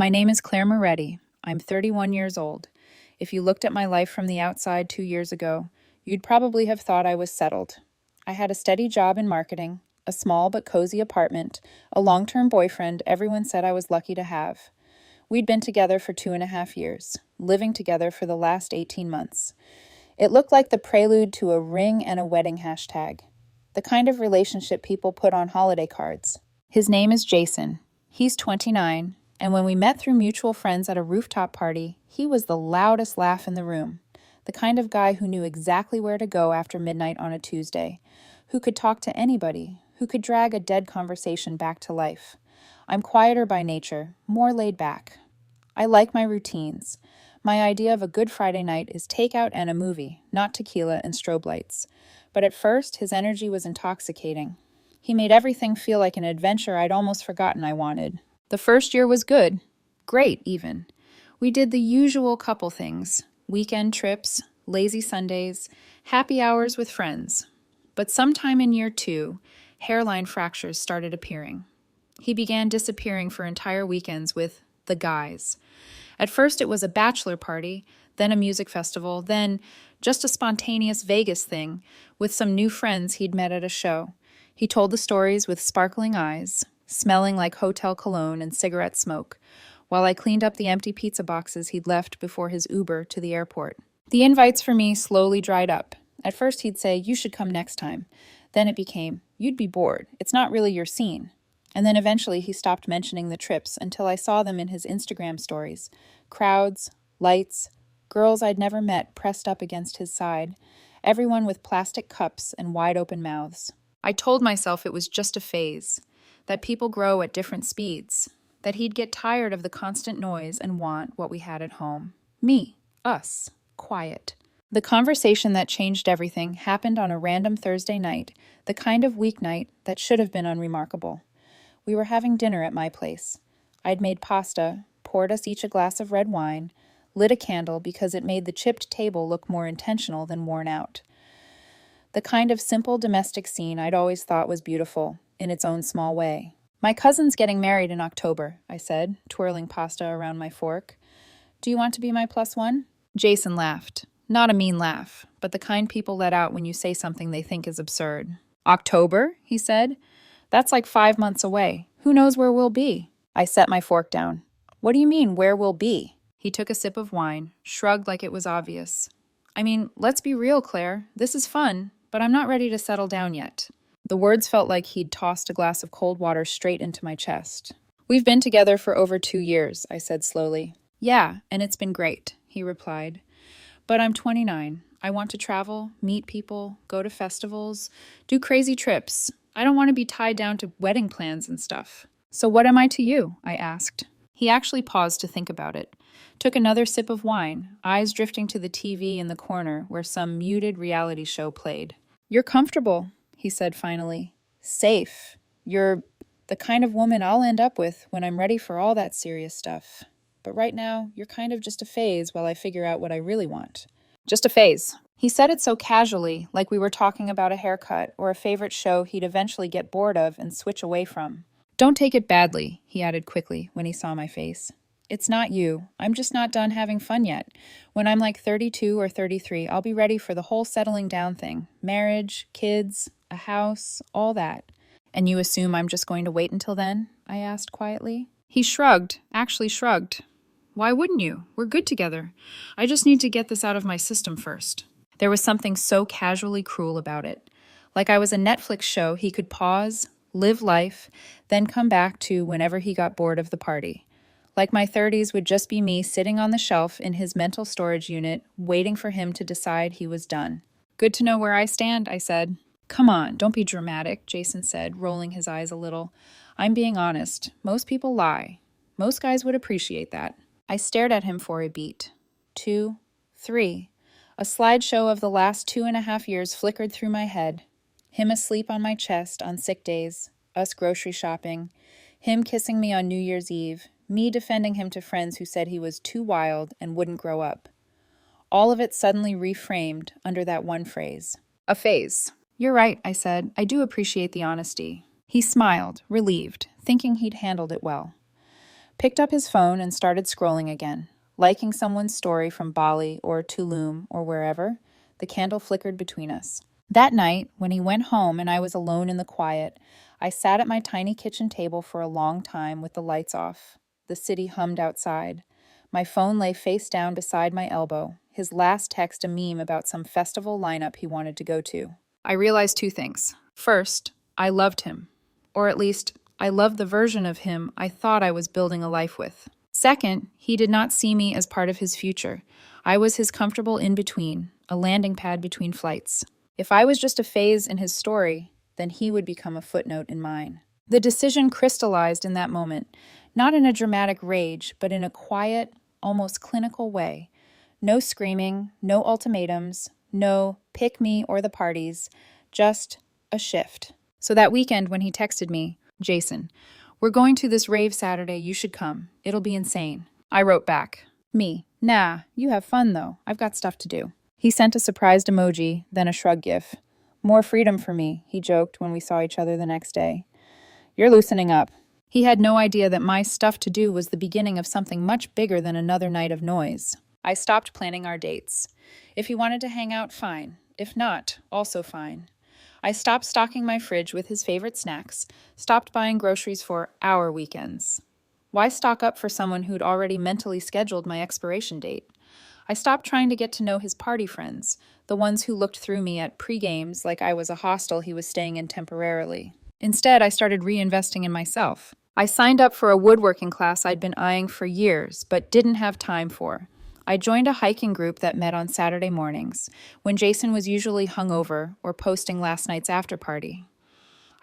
My name is Claire Moretti. I'm 31 years old. If you looked at my life from the outside 2 years ago, you'd probably have thought I was settled. I had a steady job in marketing, a small but cozy apartment, a long-term boyfriend everyone said I was lucky to have. We'd been together for 2.5 years, living together for the last 18 months. It looked like the prelude to a ring and a wedding hashtag, the kind of relationship people put on holiday cards. His name is Jason. He's 29, and when we met through mutual friends at a rooftop party, he was the loudest laugh in the room, the kind of guy who knew exactly where to go after midnight on a Tuesday, who could talk to anybody, who could drag a dead conversation back to life. I'm quieter by nature, more laid back. I like my routines. My idea of a good Friday night is takeout and a movie, not tequila and strobe lights. But at first, his energy was intoxicating. He made everything feel like an adventure I'd almost forgotten I wanted. The first year was good. Great, even. We did the usual couple things: weekend trips, lazy Sundays, happy hours with friends. But sometime in year 2, hairline fractures started appearing. He began disappearing for entire weekends with the guys. At first it was a bachelor party, then a music festival, then just a spontaneous Vegas thing with some new friends he'd met at a show. He told the stories with sparkling eyes, smelling like hotel cologne and cigarette smoke, while I cleaned up the empty pizza boxes he'd left before his Uber to the airport. The invites for me slowly dried up. At first he'd say, "You should come next time." Then it became, "You'd be bored. It's not really your scene." And then eventually he stopped mentioning the trips until I saw them in his Instagram stories. Crowds, lights, girls I'd never met pressed up against his side, everyone with plastic cups and wide open mouths. I told myself it was just a phase, that people grow at different speeds, that he'd get tired of the constant noise and want what we had at home. Me, us, quiet. The conversation that changed everything happened on a random Thursday night, the kind of weeknight that should have been unremarkable. We were having dinner at my place. I'd made pasta, poured us each a glass of red wine, lit a candle because it made the chipped table look more intentional than worn out. The kind of simple domestic scene I'd always thought was beautiful, in its own small way. "My cousin's getting married in October," I said, twirling pasta around my fork. "Do you want to be my plus one?" Jason laughed. Not a mean laugh, but the kind people let out when you say something they think is absurd. "October?" he said. "That's like 5 months away. Who knows where we'll be?" I set my fork down. "What do you mean, where we'll be?" He took a sip of wine, shrugged like it was obvious. "I mean, let's be real, Claire. This is fun, but I'm not ready to settle down yet." The words felt like he'd tossed a glass of cold water straight into my chest. "We've been together for over 2 years, I said slowly. "Yeah, and it's been great," he replied. "But I'm 29. I want to travel, meet people, go to festivals, do crazy trips. I don't want to be tied down to wedding plans and stuff." "So what am I to you?" I asked. He actually paused to think about it, took another sip of wine, eyes drifting to the TV in the corner where some muted reality show played. "You're comfortable," he said finally. "Safe. You're the kind of woman I'll end up with when I'm ready for all that serious stuff. But right now, you're kind of just a phase while I figure out what I really want." Just a phase. He said it so casually, like we were talking about a haircut or a favorite show he'd eventually get bored of and switch away from. "Don't take it badly," he added quickly when he saw my face. "It's not you. I'm just not done having fun yet. When I'm like 32 or 33, I'll be ready for the whole settling down thing. Marriage, kids, a house, all that." "And you assume I'm just going to wait until then?" I asked quietly. He shrugged, actually shrugged. "Why wouldn't you? We're good together. I just need to get this out of my system first." There was something so casually cruel about it. Like I was a Netflix show he could pause, live life, then come back to whenever he got bored of the party. Like my 30s would just be me sitting on the shelf in his mental storage unit, waiting for him to decide he was done. "Good to know where I stand," I said. "Come on, don't be dramatic," Jason said, rolling his eyes a little. "I'm being honest. Most people lie. Most guys would appreciate that." I stared at him for a beat. 2, 3. A slideshow of the last 2.5 years flickered through my head. Him asleep on my chest on sick days, us grocery shopping, him kissing me on New Year's Eve, me defending him to friends who said he was too wild and wouldn't grow up. All of it suddenly reframed under that one phrase. A phase. "You're right," I said. "I do appreciate the honesty." He smiled, relieved, thinking he'd handled it well. Picked up his phone and started scrolling again, liking someone's story from Bali or Tulum or wherever. The candle flickered between us. That night, when he went home and I was alone in the quiet, I sat at my tiny kitchen table for a long time with the lights off. The city hummed outside. My phone lay face down beside my elbow, his last text a meme about some festival lineup he wanted to go to. I realized two things. First, I loved him. Or at least, I loved the version of him I thought I was building a life with. Second, he did not see me as part of his future. I was his comfortable in-between, a landing pad between flights. If I was just a phase in his story, then he would become a footnote in mine. The decision crystallized in that moment, not in a dramatic rage, but in a quiet, almost clinical way. No screaming, no ultimatums, no pick me or the parties, just a shift. So that weekend when he texted me, Jason, we're going to this rave Saturday, you should come. It'll be insane. I wrote back, me, nah, you have fun though. I've got stuff to do. He sent a surprised emoji, then a shrug gif. More freedom for me, he joked when we saw each other the next day. You're loosening up. He had no idea that my stuff to do was the beginning of something much bigger than another night of noise. I stopped planning our dates. If he wanted to hang out, fine. If not, also fine. I stopped stocking my fridge with his favorite snacks, stopped buying groceries for our weekends. Why stock up for someone who'd already mentally scheduled my expiration date? I stopped trying to get to know his party friends, the ones who looked through me at pre-games like I was a hostel he was staying in temporarily. Instead, I started reinvesting in myself. I signed up for a woodworking class I'd been eyeing for years, but didn't have time for. I joined a hiking group that met on Saturday mornings, when Jason was usually hungover or posting last night's after party.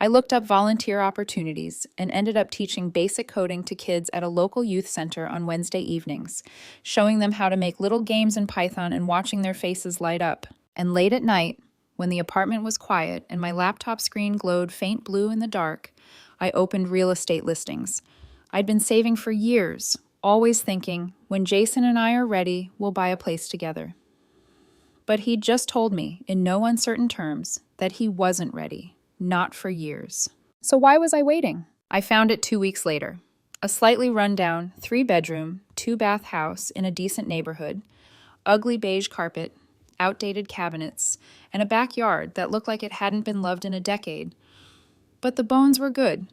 I looked up volunteer opportunities and ended up teaching basic coding to kids at a local youth center on Wednesday evenings, showing them how to make little games in Python and watching their faces light up. And late at night, when the apartment was quiet and my laptop screen glowed faint blue in the dark, I opened real estate listings. I'd been saving for years, always thinking, when Jason and I are ready, we'll buy a place together. But he'd just told me, in no uncertain terms, that he wasn't ready, not for years. So why was I waiting? I found it 2 weeks later. A slightly run-down, 3-bedroom, 2-bath house in a decent neighborhood, ugly beige carpet, outdated cabinets, and a backyard that looked like it hadn't been loved in a decade. But the bones were good.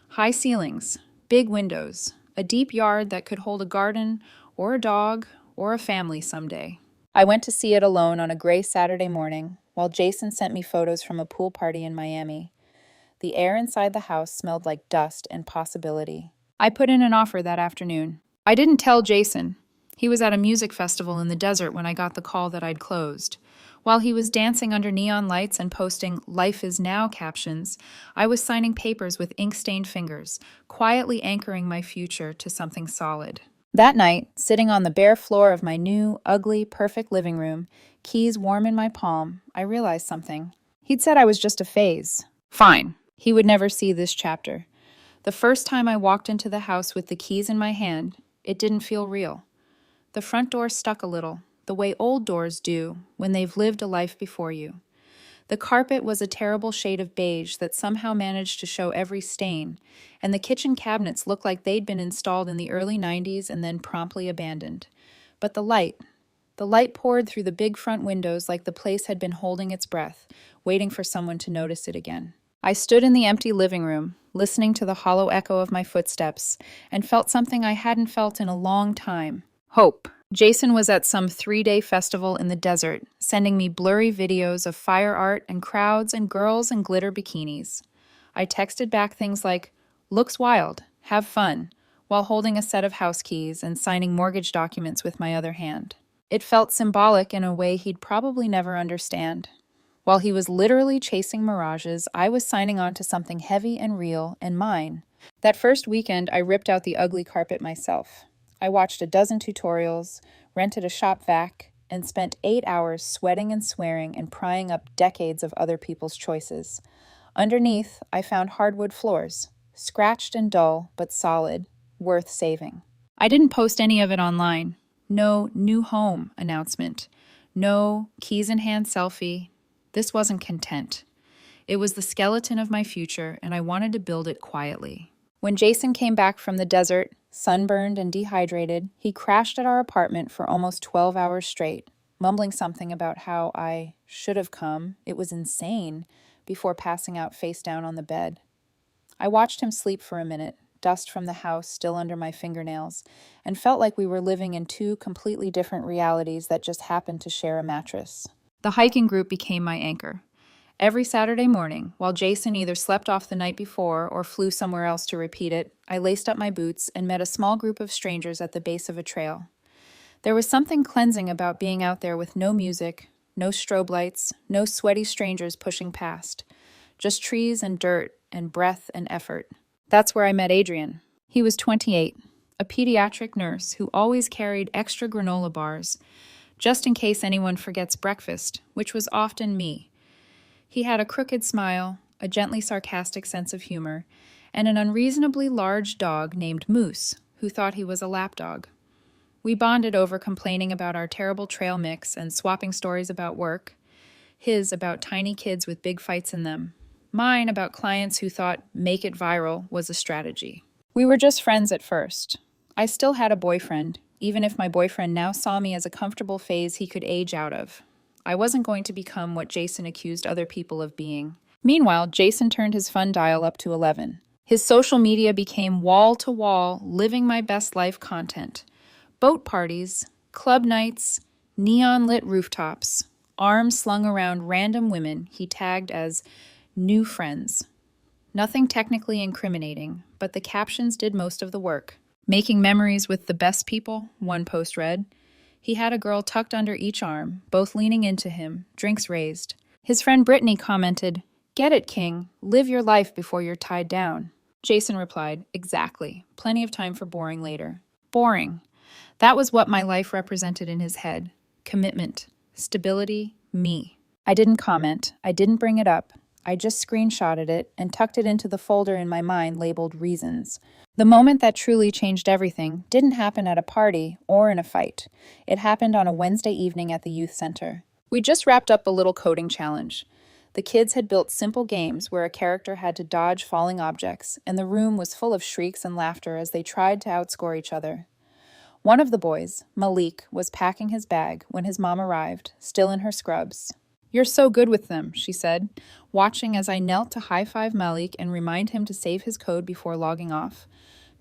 High ceilings, big windows, a deep yard that could hold a garden or a dog or a family someday. I went to see it alone on a gray Saturday morning, while Jason sent me photos from a pool party in Miami. The air inside the house smelled like dust and possibility. I put in an offer that afternoon. I didn't tell Jason. He was at a music festival in the desert when I got the call that I'd closed. While he was dancing under neon lights and posting "Life is Now" captions, I was signing papers with ink-stained fingers, quietly anchoring my future to something solid. That night, sitting on the bare floor of my new, ugly, perfect living room, keys warm in my palm, I realized something. He'd said I was just a phase. Fine. He would never see this chapter. The first time I walked into the house with the keys in my hand, it didn't feel real. The front door stuck a little, the way old doors do when they've lived a life before you. The carpet was a terrible shade of beige that somehow managed to show every stain, and the kitchen cabinets looked like they'd been installed in the early 90s and then promptly abandoned. But the light poured through the big front windows like the place had been holding its breath, waiting for someone to notice it again. I stood in the empty living room, listening to the hollow echo of my footsteps, and felt something I hadn't felt in a long time. Hope. Jason was at some 3-day festival in the desert, sending me blurry videos of fire art and crowds and girls in glitter bikinis. I texted back things like, "Looks wild, have fun," while holding a set of house keys and signing mortgage documents with my other hand. It felt symbolic in a way he'd probably never understand. While he was literally chasing mirages, I was signing on to something heavy and real and mine. That first weekend, I ripped out the ugly carpet myself. I watched a dozen tutorials, rented a shop vac, and spent 8 hours sweating and swearing and prying up decades of other people's choices. Underneath, I found hardwood floors, scratched and dull, but solid, worth saving. I didn't post any of it online. No new home announcement. No keys in hand selfie. This wasn't content. It was the skeleton of my future, and I wanted to build it quietly. When Jason came back from the desert, Sunburned and dehydrated, he crashed at our apartment for almost 12 hours straight, mumbling something about how I should have come, it was insane, before passing out face down on the bed. I watched him sleep for a minute, dust from the house still under my fingernails, and felt like we were living in two completely different realities that just happened to share a mattress. The hiking group became my anchor. Every Saturday morning, while Jason either slept off the night before or flew somewhere else to repeat it, I laced up my boots and met a small group of strangers at the base of a trail. There was something cleansing about being out there with no music, no strobe lights, no sweaty strangers pushing past. Just trees and dirt and breath and effort. That's where I met Adrian. He was 28, a pediatric nurse who always carried extra granola bars, just in case anyone forgets breakfast, which was often me. He had a crooked smile, a gently sarcastic sense of humor, and an unreasonably large dog named Moose, who thought he was a lapdog. We bonded over complaining about our terrible trail mix and swapping stories about work, his about tiny kids with big fights in them, mine about clients who thought make it viral was a strategy. We were just friends at first. I still had a boyfriend, even if my boyfriend now saw me as a comfortable phase he could age out of. I wasn't going to become what Jason accused other people of being. Meanwhile, Jason turned his fun dial up to 11. His social media became wall-to-wall, living my best life content. Boat parties, club nights, neon-lit rooftops, arms slung around random women he tagged as new friends. Nothing technically incriminating, but the captions did most of the work. Making memories with the best people, one post read. He had a girl tucked under each arm, both leaning into him, drinks raised. His friend Brittany commented, "Get it, King. Live your life before you're tied down." Jason replied, "Exactly. Plenty of time for boring later." Boring. That was what my life represented in his head. Commitment. Stability. Me. I didn't comment. I didn't bring it up. I just screenshotted it and tucked it into the folder in my mind labeled Reasons. The moment that truly changed everything didn't happen at a party or in a fight. It happened on a Wednesday evening at the youth center. We just wrapped up a little coding challenge. The kids had built simple games where a character had to dodge falling objects, and the room was full of shrieks and laughter as they tried to outscore each other. One of the boys, Malik, was packing his bag when his mom arrived, still in her scrubs. "You're so good with them," she said, watching as I knelt to high-five Malik and remind him to save his code before logging off.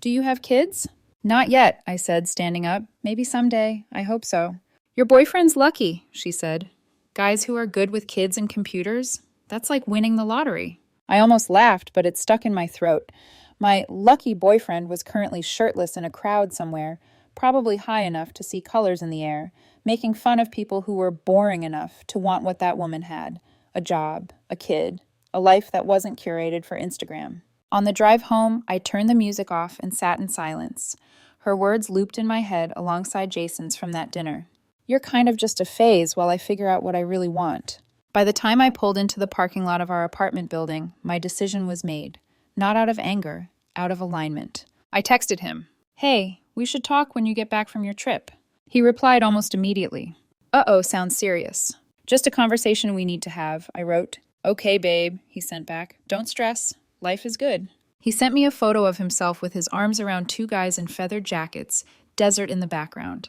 "Do you have kids?" "Not yet," I said, standing up. "Maybe someday. I hope so." "Your boyfriend's lucky," she said. "Guys who are good with kids and computers? That's like winning the lottery." I almost laughed, but it stuck in my throat. My lucky boyfriend was currently shirtless in a crowd somewhere, probably high enough to see colors in the air, making fun of people who were boring enough to want what that woman had. A job, a kid, a life that wasn't curated for Instagram. On the drive home, I turned the music off and sat in silence. Her words looped in my head alongside Jason's from that dinner. "You're kind of just a phase while I figure out what I really want." By the time I pulled into the parking lot of our apartment building, my decision was made. Not out of anger, out of alignment. I texted him, "Hey, we should talk when you get back from your trip." He replied almost immediately. "Uh-oh, sounds serious." "Just a conversation we need to have," I wrote. "Okay, babe," he sent back. "Don't stress. Life is good." He sent me a photo of himself with his arms around two guys in feathered jackets, desert in the background.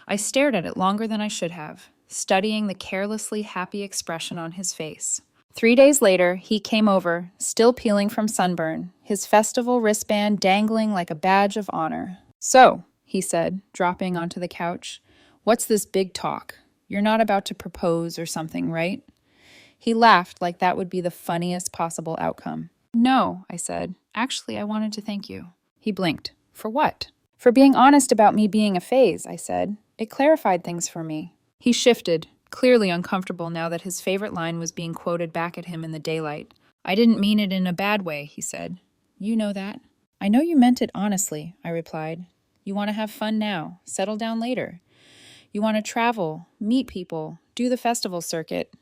I stared at it longer than I should have, studying the carelessly happy expression on his face. 3 days later, he came over, still peeling from sunburn, his festival wristband dangling like a badge of honor. "So," he said, dropping onto the couch, "what's this big talk? You're not about to propose or something, right?" He laughed like that would be the funniest possible outcome. "No," I said. "Actually, I wanted to thank you." He blinked. "For what?" "For being honest about me being a phase," I said. "It clarified things for me." He shifted, clearly uncomfortable now that his favorite line was being quoted back at him in the daylight. "I didn't mean it in a bad way," he said. "You know that." "I know you meant it honestly," I replied. "You want to have fun now, settle down later. You want to travel, meet people, do the festival circuit.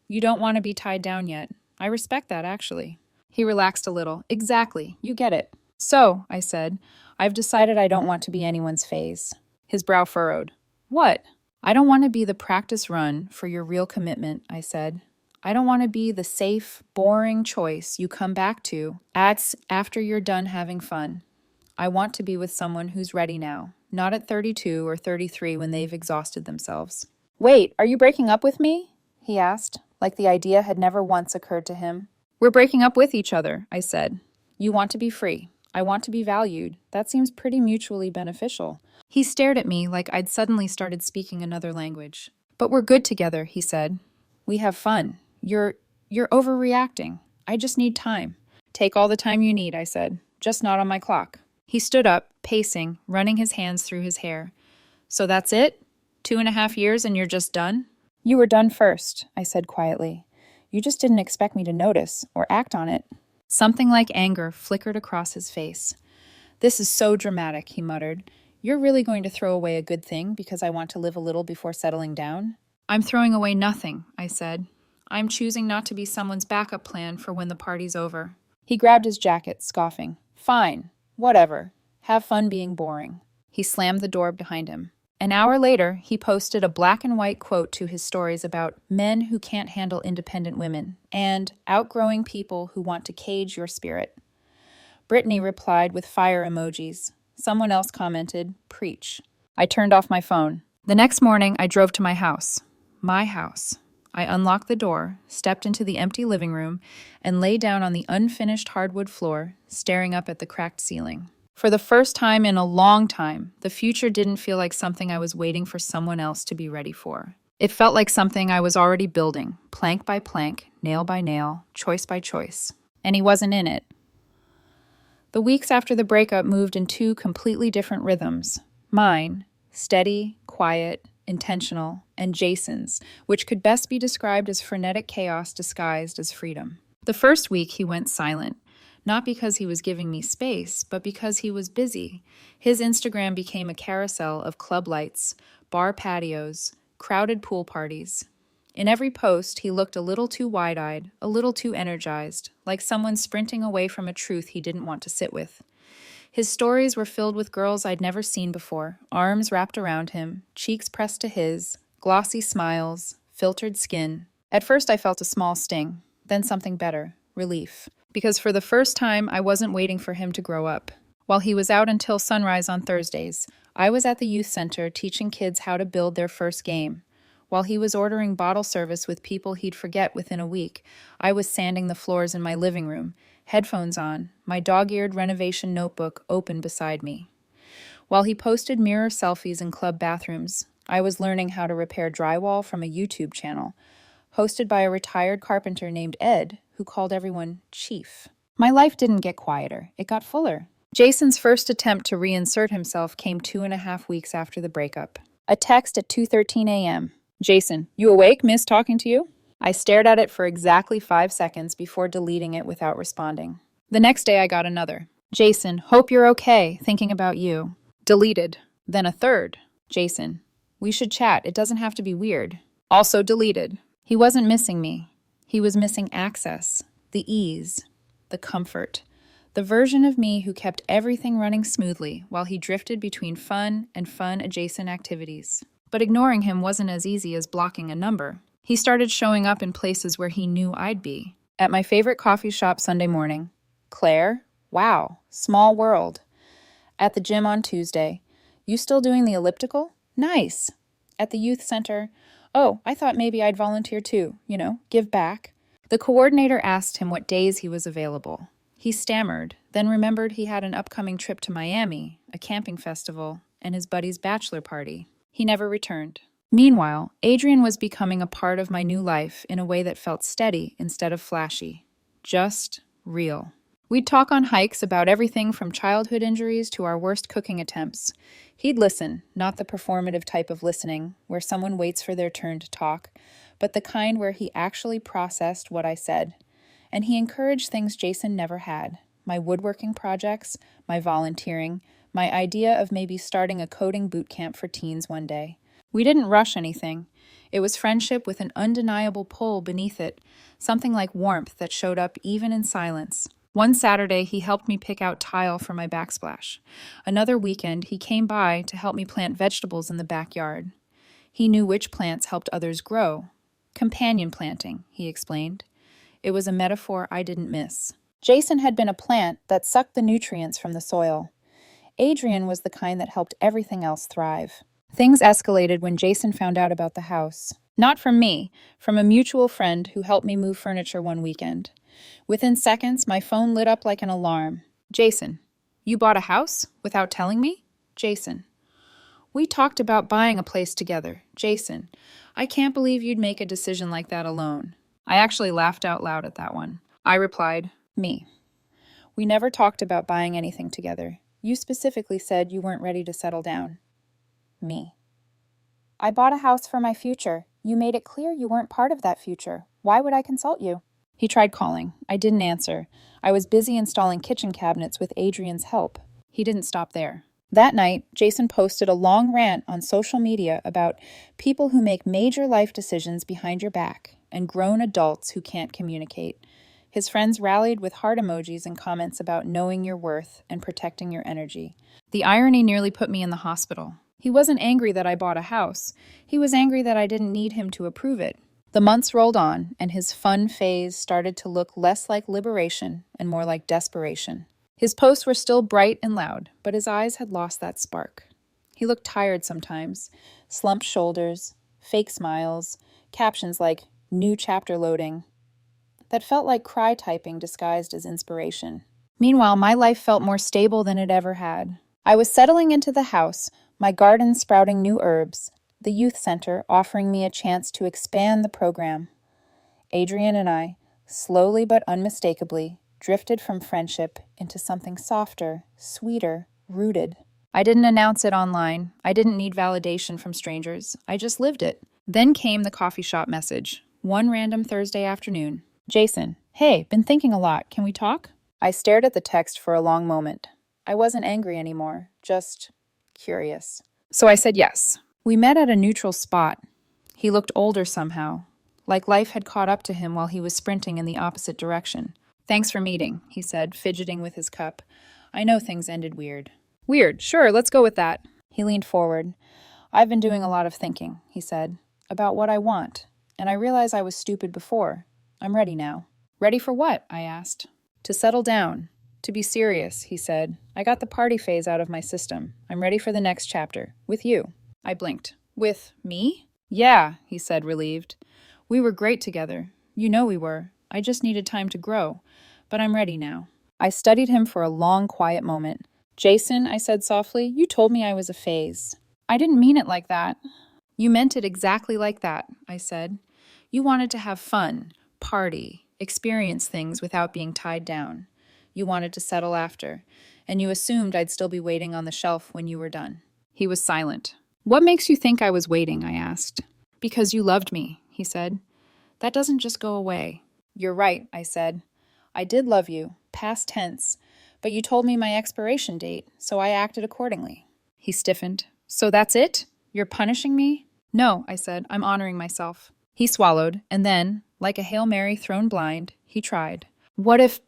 You don't want to be tied down yet. I respect that, actually." He relaxed a little. "Exactly, you get it." "So," I said, "I've decided I don't want to be anyone's phase." His brow furrowed. "What?" "I don't want to be the practice run for your real commitment," I said. "I don't want to be the safe, boring choice you come back to after you're done having fun. I want to be with someone who's ready now, not at 32 or 33 when they've exhausted themselves. Wait, are you breaking up with me? He asked, like the idea had never once occurred to him. We're breaking up with each other, I said. You want to be free. I want to be valued. That seems pretty mutually beneficial. He stared at me like I'd suddenly started speaking another language. But we're good together, he said. We have fun. You're overreacting. I just need time. Take all the time you need, I said. Just not on my clock. He stood up, pacing, running his hands through his hair. So that's it? 2.5 years and you're just done? You were done first, I said quietly. You just didn't expect me to notice or act on it. Something like anger flickered across his face. This is so dramatic, he muttered. You're really going to throw away a good thing because I want to live a little before settling down? I'm throwing away nothing, I said. I'm choosing not to be someone's backup plan for when the party's over. He grabbed his jacket, scoffing. Fine, whatever. Have fun being boring. He slammed the door behind him. An hour later, he posted a black and white quote to his stories about men who can't handle independent women and outgrowing people who want to cage your spirit. Brittany replied with fire emojis. Someone else commented, preach. I turned off my phone. The next morning, I drove to my house. My house. I unlocked the door, stepped into the empty living room, and lay down on the unfinished hardwood floor, staring up at the cracked ceiling. For the first time in a long time, the future didn't feel like something I was waiting for someone else to be ready for. It felt like something I was already building, plank by plank, nail by nail, choice by choice. And he wasn't in it. The weeks after the breakup moved in two completely different rhythms. Mine, steady, quiet, intentional, and Jason's, which could best be described as frenetic chaos disguised as freedom. The first week he went silent. Not because he was giving me space, but because he was busy. His Instagram became a carousel of club lights, bar patios, crowded pool parties. In every post, he looked a little too wide-eyed, a little too energized, like someone sprinting away from a truth he didn't want to sit with. His stories were filled with girls I'd never seen before, arms wrapped around him, cheeks pressed to his, glossy smiles, filtered skin. At first I felt a small sting, then something better, relief. Because for the first time, I wasn't waiting for him to grow up. While he was out until sunrise on Thursdays, I was at the youth center teaching kids how to build their first game. While he was ordering bottle service with people he'd forget within a week, I was sanding the floors in my living room, headphones on, my dog-eared renovation notebook open beside me. While he posted mirror selfies in club bathrooms, I was learning how to repair drywall from a YouTube channel, hosted by a retired carpenter named Ed, who called everyone Chief. My life didn't get quieter, it got fuller. Jason's first attempt to reinsert himself came 2.5 weeks after the breakup. A text at 2:13 a.m. Jason, you awake? Miss talking to you? I stared at it for exactly 5 seconds before deleting it without responding. The next day I got another. Jason, hope you're okay, thinking about you. Deleted. Then a third. Jason, we should chat, it doesn't have to be weird. Also deleted. He wasn't missing me. He was missing access, the ease, the comfort, the version of me who kept everything running smoothly while he drifted between fun and fun-adjacent activities. But ignoring him wasn't as easy as blocking a number. He started showing up in places where he knew I'd be. At my favorite coffee shop Sunday morning. Claire? Wow, small world. At the gym on Tuesday. You still doing the elliptical? Nice. At the youth center. Oh, I thought maybe I'd volunteer too, give back. The coordinator asked him what days he was available. He stammered, then remembered he had an upcoming trip to Miami, a camping festival, and his buddy's bachelor party. He never returned. Meanwhile, Adrian was becoming a part of my new life in a way that felt steady instead of flashy. Just real. We'd talk on hikes about everything from childhood injuries to our worst cooking attempts. He'd listen, not the performative type of listening, where someone waits for their turn to talk, but the kind where he actually processed what I said. And he encouraged things Jason never had. My woodworking projects, my volunteering, my idea of maybe starting a coding boot camp for teens one day. We didn't rush anything. It was friendship with an undeniable pull beneath it, something like warmth that showed up even in silence. One Saturday, he helped me pick out tile for my backsplash. Another weekend, he came by to help me plant vegetables in the backyard. He knew which plants helped others grow. Companion planting, he explained. It was a metaphor I didn't miss. Jason had been a plant that sucked the nutrients from the soil. Adrian was the kind that helped everything else thrive. Things escalated when Jason found out about the house. Not from me, from a mutual friend who helped me move furniture one weekend. Within seconds, my phone lit up like an alarm. Jason, you bought a house without telling me? Jason. We talked about buying a place together. Jason, I can't believe you'd make a decision like that alone. I actually laughed out loud at that one. I replied, me. We never talked about buying anything together. You specifically said you weren't ready to settle down. Me. I bought a house for my future. You made it clear you weren't part of that future. Why would I consult you? He tried calling. I didn't answer. I was busy installing kitchen cabinets with Adrian's help. He didn't stop there. That night, Jason posted a long rant on social media about people who make major life decisions behind your back and grown adults who can't communicate. His friends rallied with heart emojis and comments about knowing your worth and protecting your energy. The irony nearly put me in the hospital. He wasn't angry that I bought a house. He was angry that I didn't need him to approve it. The months rolled on, and his fun phase started to look less like liberation and more like desperation. His posts were still bright and loud, but his eyes had lost that spark. He looked tired sometimes, slumped shoulders, fake smiles, captions like, "New chapter loading," that felt like cry typing disguised as inspiration. Meanwhile, my life felt more stable than it ever had. I was settling into the house, my garden sprouting new herbs, the youth center offering me a chance to expand the program. Adrian and I, slowly but unmistakably, drifted from friendship into something softer, sweeter, rooted. I didn't announce it online. I didn't need validation from strangers. I just lived it. Then came the coffee shop message, one random Thursday afternoon. Jason, hey, been thinking a lot. Can we talk? I stared at the text for a long moment. I wasn't angry anymore, just curious. So I said yes. We met at a neutral spot. He looked older somehow, like life had caught up to him while he was sprinting in the opposite direction. Thanks for meeting, he said, fidgeting with his cup. I know things ended weird. Weird, sure, let's go with that. He leaned forward. I've been doing a lot of thinking, he said, about what I want, and I realize I was stupid before. I'm ready now. Ready for what? I asked. To settle down. To be serious, he said. I got the party phase out of my system. I'm ready for the next chapter. With you. I blinked. With me? Yeah, he said, relieved. We were great together. You know we were. I just needed time to grow. But I'm ready now. I studied him for a long, quiet moment. Jason, I said softly, you told me I was a phase. I didn't mean it like that. You meant it exactly like that, I said. You wanted to have fun, party, experience things without being tied down. You wanted to settle after, and you assumed I'd still be waiting on the shelf when you were done. He was silent. What makes you think I was waiting? I asked. Because you loved me, he said. That doesn't just go away. You're right, I said. I did love you, past tense, but you told me my expiration date, so I acted accordingly. He stiffened. So that's it? You're punishing me? No, I said. I'm honoring myself. He swallowed, and then, like a Hail Mary thrown blind, he tried. What if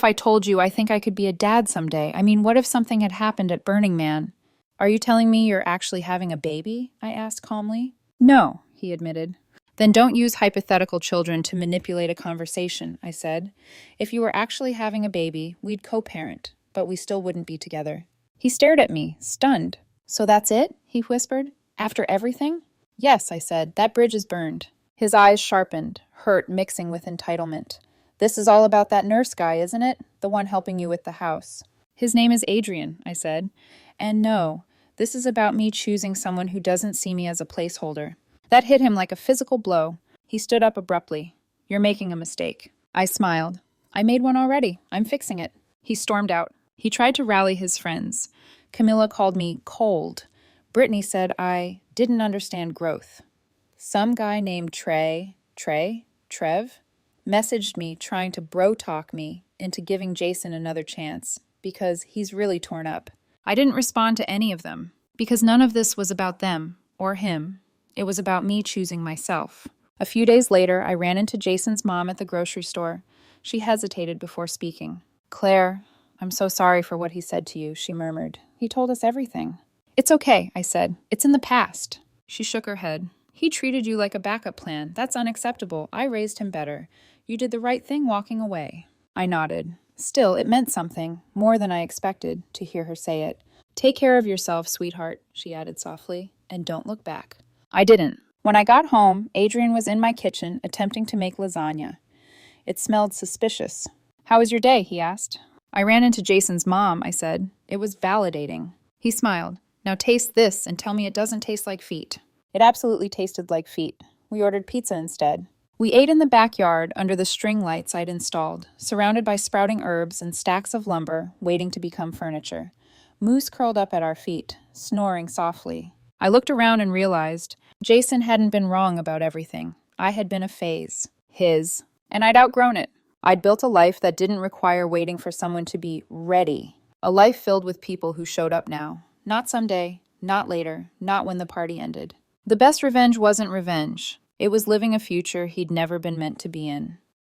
I told you I think I could be a dad someday? I mean, what if something had happened at Burning Man? Are you telling me you're actually having a baby? I asked calmly. No, he admitted. Then don't use hypothetical children to manipulate a conversation, I said. If you were actually having a baby, we'd co-parent, but we still wouldn't be together. He stared at me, stunned. So that's it? He whispered. After everything? Yes, I said. That bridge is burned. His eyes sharpened, hurt mixing with entitlement. This is all about that nurse guy, isn't it? The one helping you with the house. His name is Adrian, I said. And no, this is about me choosing someone who doesn't see me as a placeholder. That hit him like a physical blow. He stood up abruptly. You're making a mistake. I smiled. I made one already. I'm fixing it. He stormed out. He tried to rally his friends. Camilla called me cold. Brittany said I didn't understand growth. Some guy named Trev, messaged me trying to bro-talk me into giving Jason another chance, because he's really torn up. I didn't respond to any of them, because none of this was about them, or him. It was about me choosing myself. A few days later, I ran into Jason's mom at the grocery store. She hesitated before speaking. Claire, I'm so sorry for what he said to you, she murmured. He told us everything. It's okay, I said. It's in the past. She shook her head. He treated you like a backup plan. That's unacceptable. I raised him better. You did the right thing walking away. I nodded. Still, it meant something, more than I expected, to hear her say it. Take care of yourself, sweetheart, she added softly, and don't look back. I didn't. When I got home, Adrian was in my kitchen attempting to make lasagna. It smelled suspicious. How was your day? He asked. I ran into Jason's mom, I said. It was validating. He smiled. Now taste this and tell me it doesn't taste like feet. It absolutely tasted like feet. We ordered pizza instead. We ate in the backyard under the string lights I'd installed, surrounded by sprouting herbs and stacks of lumber waiting to become furniture. Moose curled up at our feet, snoring softly. I looked around and realized Jason hadn't been wrong about everything. I had been a phase. His. And I'd outgrown it. I'd built a life that didn't require waiting for someone to be ready. A life filled with people who showed up now. Not someday, not later, not when the party ended. The best revenge wasn't revenge. It was living a future he'd never been meant to be in.